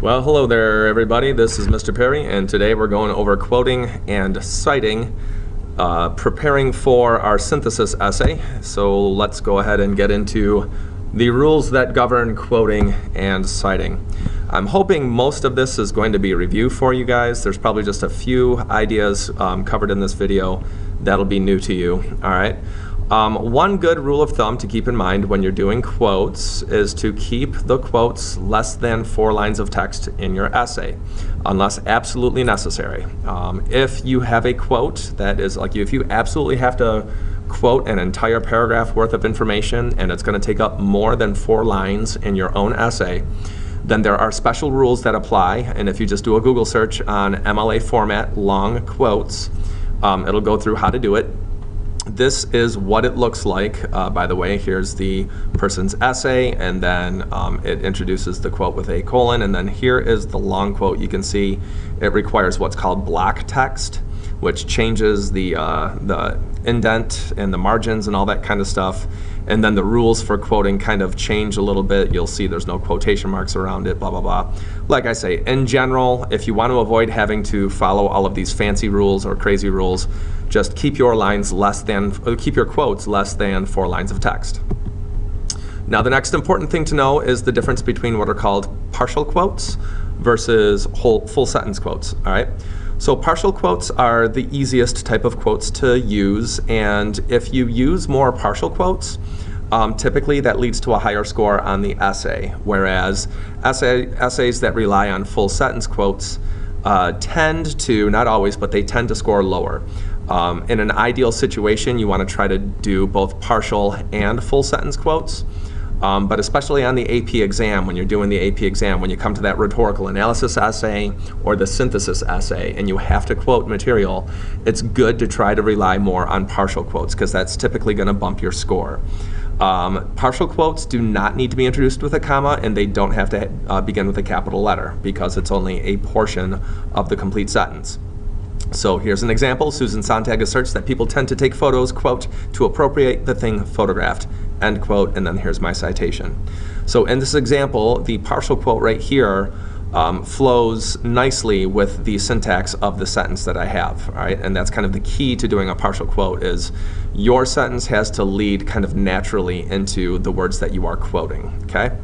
Well, hello there, everybody. This is Mr. Perry, and today we're going over quoting and citing, preparing for our synthesis essay. So let's go ahead and get into the rules that govern quoting and citing. I'm hoping most of this is going to be a review for you guys. There's probably just a few ideas covered in this video that'll be new to you. All right. One good rule of thumb to keep in mind when you're doing quotes is to keep the quotes less than 4 lines of text in your essay, unless absolutely necessary. If you have a quote that is like if you absolutely have to quote an entire paragraph worth of information and it's going to take up more than 4 lines in your own essay, then there are special rules that apply. And if you just do a Google search on MLA format long quotes, it'll go through how to do it. This is what it looks like. By the way, here's the person's essay, and then it introduces the quote with a colon, and then here is the long quote. You can see it requires what's called block text, which changes the indent and the margins and all that kind of stuff. And then the rules for quoting kind of change a little bit. You'll see there's no quotation marks around it, blah, blah, blah. Like I say, in general, if you want to avoid having to follow all of these fancy rules or crazy rules, just keep your quotes less than 4 lines of text. Now, the next important thing to know is the difference between what are called partial quotes versus full sentence quotes, all right? So partial quotes are the easiest type of quotes to use, and if you use more partial quotes, typically that leads to a higher score on the essay, whereas essays that rely on full sentence quotes tend to, not always, but they tend to score lower. In an ideal situation, you want to try to do both partial and full sentence quotes. But especially on the AP exam, when you're doing the AP exam, when you come to that rhetorical analysis essay or the synthesis essay and you have to quote material, it's good to try to rely more on partial quotes because that's typically going to bump your score. Partial quotes do not need to be introduced with a comma, and they don't have to begin with a capital letter because it's only a portion of the complete sentence. So here's an example. Susan Sontag asserts that people tend to take photos, quote, to appropriate the thing photographed, end quote, and then here's my citation. So in this example, the partial quote right here flows nicely with the syntax of the sentence that I have, all right? And that's kind of the key to doing a partial quote is your sentence has to lead kind of naturally into the words that you are quoting, okay?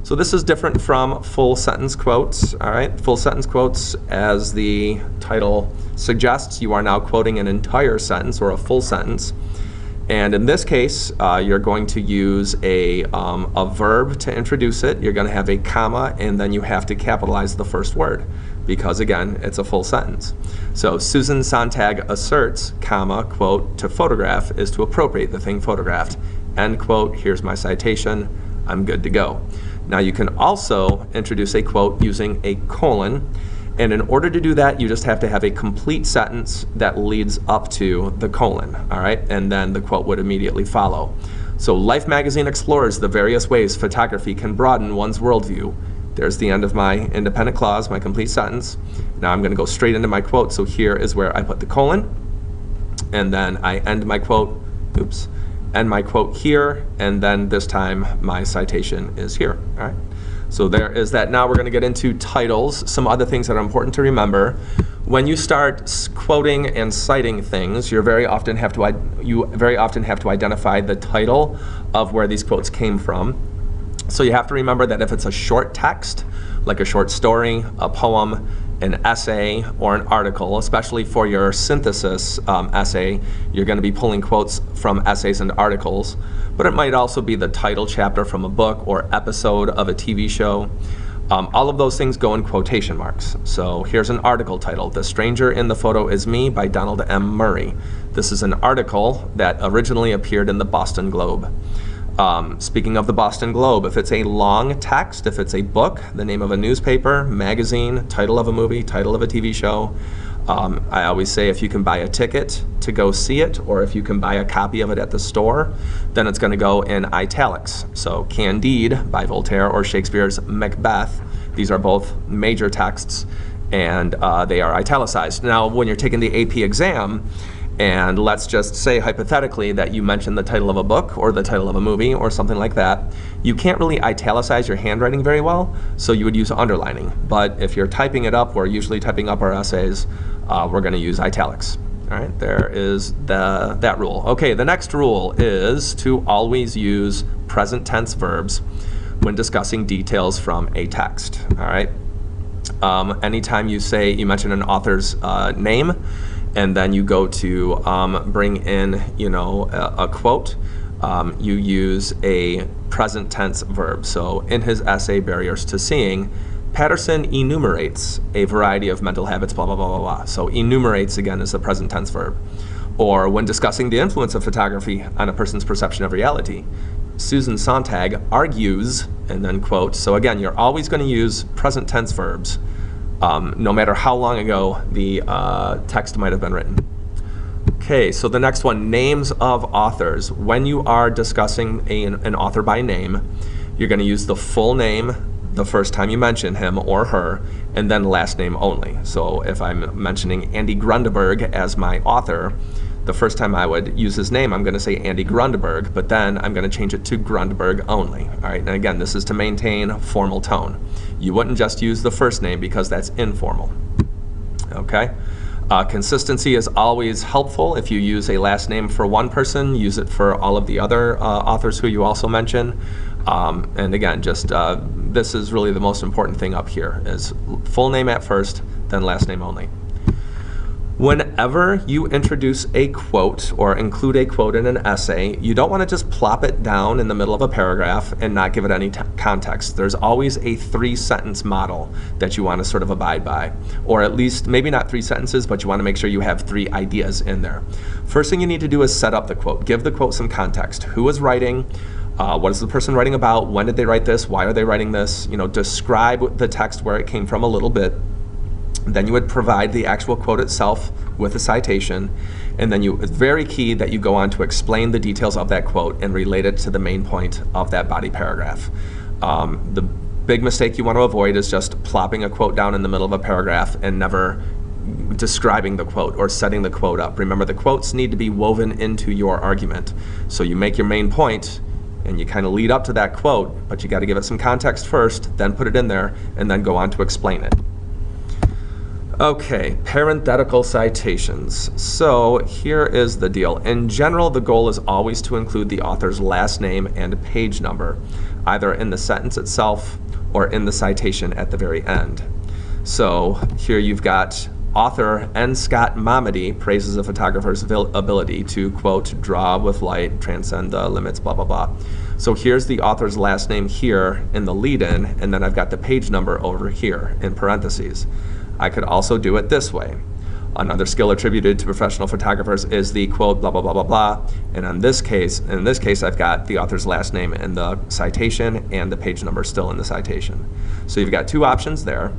So this is different from full sentence quotes, all right? Full sentence quotes, as the title suggests, you are now quoting an entire sentence or a full sentence. And in this case, you're going to use a verb to introduce it. You're going to have a comma, and then you have to capitalize the first word because, again, it's a full sentence. So Susan Sontag asserts, comma, quote, to photograph is to appropriate the thing photographed, end quote. Here's my citation. I'm good to go. Now you can also introduce a quote using a colon, and in order to do that, you just have to have a complete sentence that leads up to the colon, all right? And then the quote would immediately follow. So Life magazine explores the various ways photography can broaden one's worldview. There's the end of my independent clause, my complete sentence. Now I'm going to go straight into my quote. So here is where I put the colon, and then I end my quote, end my quote here, and then this time my citation is here, all right? So there is that. Now we're going to get into titles, some other things that are important to remember. When you start quoting and citing things, you very often have to identify the title of where these quotes came from. So you have to remember that if it's a short text, like a short story, a poem, an essay, or an article, especially for your synthesis essay, you're going to be pulling quotes from essays and articles, but it might also be the title chapter from a book or episode of a TV show. All of those things go in quotation marks. So here's an article title, The Stranger in the Photo Is Me by Donald M. Murray. This is an article that originally appeared in the Boston Globe. Speaking of the Boston Globe, if it's a long text, if it's a book, the name of a newspaper, magazine, title of a movie, title of a TV show, I always say if you can buy a ticket to go see it, or if you can buy a copy of it at the store, then it's going to go in italics. So Candide by Voltaire or Shakespeare's Macbeth, these are both major texts, and they are italicized. Now, when you're taking the AP exam, And let's just say hypothetically that you mentioned the title of a book or the title of a movie or something like that. You can't really italicize your handwriting very well, so you would use underlining. But if you're typing it up, we're usually typing up our essays, we're going to use italics. All right, there is that rule. Okay, the next rule is to always use present tense verbs when discussing details from a text. All right, anytime you mention an author's name, and then you go to bring in, a quote, you use a present tense verb. So in his essay, Barriers to Seeing, Patterson enumerates a variety of mental habits, blah, blah, blah, blah, blah. So enumerates, again, is a present tense verb. Or when discussing the influence of photography on a person's perception of reality, Susan Sontag argues, and then quote. So again, you're always going to use present tense verbs, no matter how long ago the text might have been written. Okay, so the next one, names of authors. When you are discussing an author by name, you're going to use the full name the first time you mention him or her, and then last name only. So if I'm mentioning Andy Grundberg as my author, the first time I would use his name, I'm going to say Andy Grundberg, but then I'm going to change it to Grundberg only. All right, and again, this is to maintain formal tone. You wouldn't just use the first name because that's informal. Okay. Consistency is always helpful. If you use a last name for one person, use it for all of the other authors who you also mention. And again, just this is really the most important thing up here, is full name at first, then last name only. Whenever you introduce a quote or include a quote in an essay, you don't want to just plop it down in the middle of a paragraph and not give it any context. There's always a 3-sentence model that you want to sort of abide by, or at least maybe not 3 sentences, but you want to make sure you have 3 ideas in there. First thing you need to do is set up the quote. Give the quote some context. Who is writing? What is the person writing about? When did they write this? Why are they writing this? Describe the text where it came from a little bit. Then you would provide the actual quote itself with a citation, and then it's very key that you go on to explain the details of that quote and relate it to the main point of that body paragraph. The big mistake you want to avoid is just plopping a quote down in the middle of a paragraph and never describing the quote or setting the quote up. Remember, the quotes need to be woven into your argument. So you make your main point and you kind of lead up to that quote, but you got to give it some context first, then put it in there, and then go on to explain it. Okay, parenthetical citations. So here is the deal. In general, the goal is always to include the author's last name and page number, either in the sentence itself or in the citation at the very end. So here you've got author N. Scott Mamady praises a photographer's ability to, quote, draw with light, transcend the limits, blah, blah, blah. So here's the author's last name here in the lead-in, and then I've got the page number over here in parentheses. I could also do it this way. Another skill attributed to professional photographers is the, quote, blah, blah, blah, blah, blah. And in this case, I've got the author's last name in the citation and the page number still in the citation. So you've got 2 options there.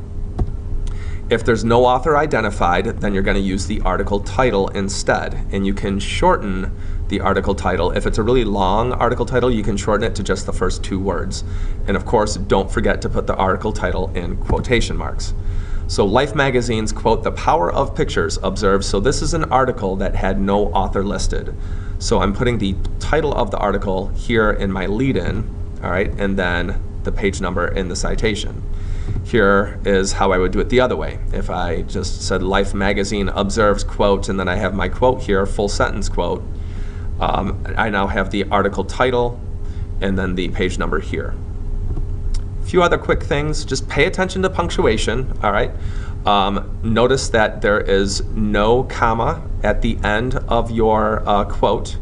If there's no author identified, then you're going to use the article title instead. And you can shorten the article title. If it's a really long article title, you can shorten it to just the first 2 words. And of course, don't forget to put the article title in quotation marks. So Life magazine's, quote, "The Power of Pictures" observes, so this is an article that had no author listed. So I'm putting the title of the article here in my lead-in, all right, and then the page number in the citation. Here is how I would do it the other way. If I just said Life magazine observes, quote, and then I have my quote here, full sentence quote, I now have the article title and then the page number here. A few other quick things, just pay attention to punctuation, all right? Notice that there is no comma at the end of your quote.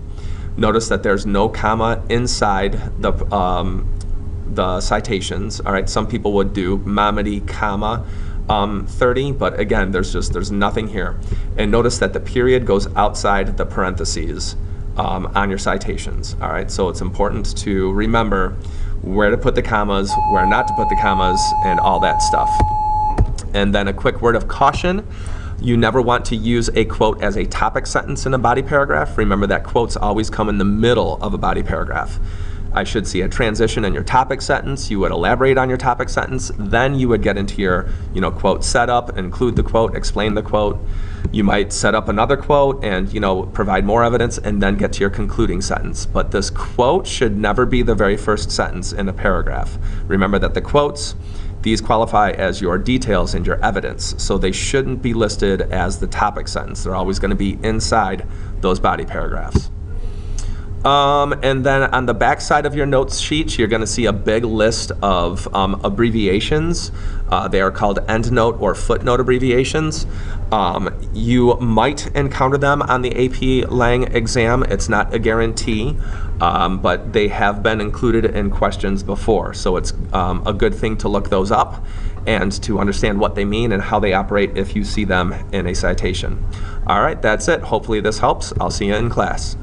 Notice that there's no comma inside the citations, all right? Some people would do Mamady, comma, 30, but again, there's nothing here. And notice that the period goes outside the parentheses on your citations, all right? So it's important to remember where to put the commas, where not to put the commas, and all that stuff. And then a quick word of caution. You never want to use a quote as a topic sentence in a body paragraph. Remember that quotes always come in the middle of a body paragraph. I should see a transition in your topic sentence. You would elaborate on your topic sentence. Then you would get into your, quote setup, include the quote, explain the quote. You might set up another quote and, provide more evidence and then get to your concluding sentence. But this quote should never be the very first sentence in a paragraph. Remember that the quotes, these qualify as your details and your evidence, so they shouldn't be listed as the topic sentence. They're always going to be inside those body paragraphs. And then on the back side of your notes sheet, you're going to see a big list of abbreviations. They are called endnote or footnote abbreviations. You might encounter them on the AP Lang exam. It's not a guarantee, but they have been included in questions before. So it's a good thing to look those up and to understand what they mean and how they operate if you see them in a citation. All right, that's it. Hopefully this helps. I'll see you in class.